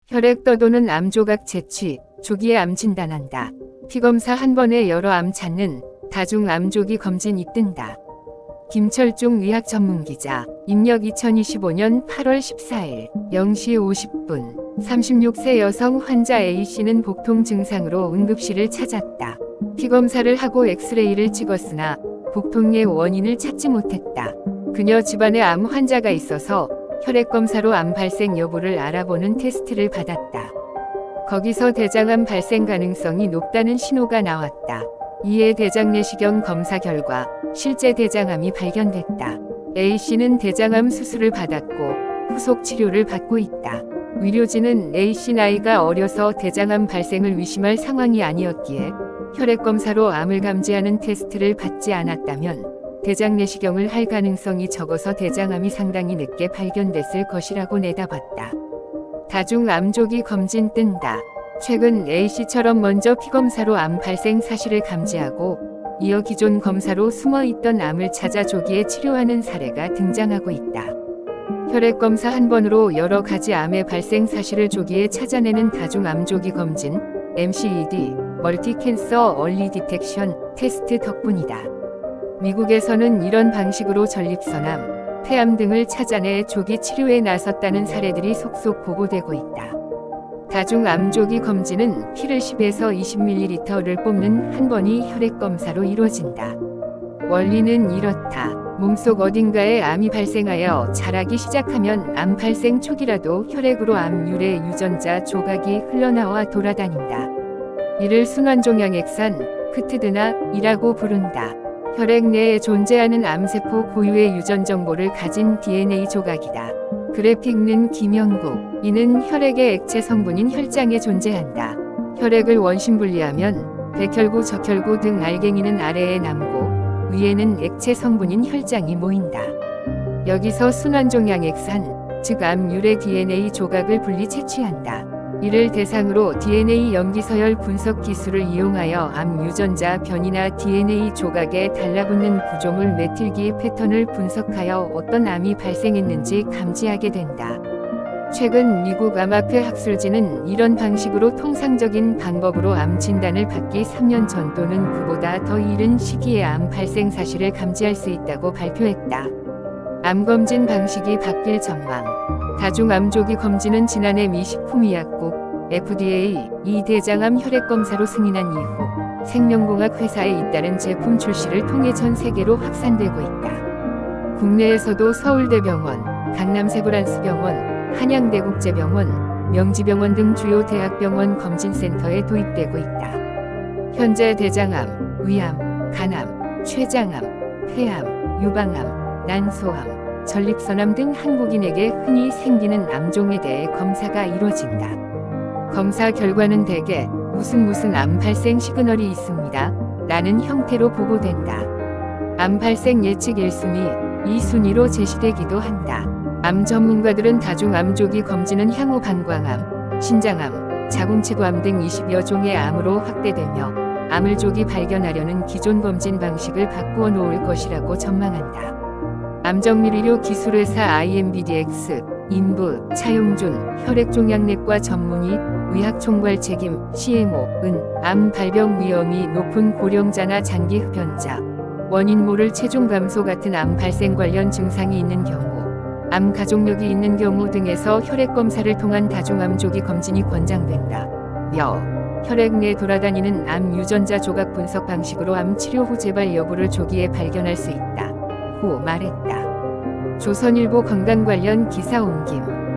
혈액 떠도는 암 조각 채취, 조기에 암 진단한다. 피검사 한 번에 여러 암 찾는 다중 암 조기 검진이 뜬다. 김철중 의학 전문기자, 입력 2025년 8월 14일 0시 50분 36세 여성 환자 A씨는 복통 증상으로 응급실을 찾았다. 피검사를 하고 엑스레이를 찍었으나 복통의 원인을 찾지 못했다. 그녀 집안에 암 환자가 있어서 혈액검사로 암 발생 여부를 알아보는 테스트를 받았다. 거기서 대장암 발생 가능성이 높다는 신호가 나왔다. 이에 대장 내시경 검사 결과 실제 대장암이 발견됐다. A씨는 대장암 수술을 받았고 후속 치료를 받고 있다. 의료진은 A씨 나이가 어려서 대장암 발생을 의심할 상황이 아니었기에 혈액검사로 암을 감지하는 테스트를 받지 않았다면 대장 내시경을 할 가능성이 적어서 대장암이 상당히 늦게 발견됐을 것이라고 내다봤다. 다중 암 조기 검진 뜬다. 최근 A씨처럼 먼저 피검사로 암 발생 사실을 감지하고 이어 기존 검사로 숨어있던 암을 찾아 조기에 치료하는 사례가 등장하고 있다. 혈액검사 한 번으로 여러 가지 암의 발생 사실을 조기에 찾아내는 다중 암 조기 검진 MCED 멀티 캔서 얼리 디텍션 테스트 덕분이다. 미국에서는 이런 방식으로 전립선암, 폐암 등을 찾아내 조기 치료에 나섰다는 사례들이 속속 보고되고 있다. 다중 암 조기 검진은 피를 10에서 20ml를 뽑는 한 번이 혈액검사로 이루어진다. 원리는 이렇다. 몸속 어딘가에 암이 발생하여 자라기 시작하면 암 발생 초기라도 혈액으로 암 유래 유전자 조각이 흘러나와 돌아다닌다. 이를 순환종양액산, 크트드나이라고 부른다. 혈액 내에 존재하는 암세포 고유의 유전 정보를 가진 DNA 조각이다. 그래픽는 김영국. 이는 혈액의 액체 성분인 혈장에 존재한다. 혈액을 원심분리하면 백혈구, 적혈구 등 알갱이는 아래에 남고 위에는 액체 성분인 혈장이 모인다. 여기서 순환종양액산, 즉 암 유래 DNA 조각을 분리 채취한다. 이를 대상으로 DNA 염기서열 분석 기술을 이용하여 암 유전자 변이나 DNA 조각에 달라붙는 구조물 메틸기 패턴을 분석하여 어떤 암이 발생했는지 감지하게 된다. 최근 미국 암학회 학술지는 이런 방식으로 통상적인 방법으로 암 진단을 받기 3년 전 또는 그보다 더 이른 시기에 암 발생 사실을 감지할 수 있다고 발표했다. 암 검진 방식이 바뀔 전망. 다중 암 조기 검진은 지난해 미 식품의약국 FDA 이 대장암 혈액검사로 승인한 이후 생명공학 회사에 잇따른 제품 출시를 통해 전 세계로 확산되고 있다. 국내에서도 서울대병원, 강남세브란스병원, 한양대국제병원, 명지병원 등 주요 대학병원 검진센터에 도입되고 있다. 현재 대장암, 위암, 간암, 췌장암, 폐암, 유방암, 난소암, 전립선암 등 한국인에게 흔히 생기는 암종에 대해 검사가 이루어진다. 검사 결과는 대개 무슨 암 발생 시그널이 있습니다. 라는 형태로 보고된다. 암 발생 예측 1순위, 2순위로 제시되기도 한다. 암 전문가들은 다중 암 조기 검진은 향후 방광암, 신장암, 자궁치도암 등 20여 종의 암으로 확대되며 암을 조기 발견하려는 기존 검진 방식을 바꾸어 놓을 것이라고 전망한다. 암정밀의료 기술회사 IMBDX, 인부, 차용준, 혈액종양내과 전문의, 의학총괄 책임, CMO,은 암 발병 위험이 높은 고령자나 장기 흡연자, 원인 모를 체중 감소 같은 암 발생 관련 증상이 있는 경우, 암 가족력이 있는 경우 등에서 혈액검사를 통한 다중암 조기 검진이 권장된다. 혈액 내 돌아다니는 암 유전자 조각 분석 방식으로 암 치료 후 재발 여부를 조기에 발견할 수 있다. 고 말했다. 조선일보 건강 관련 기사 옮김.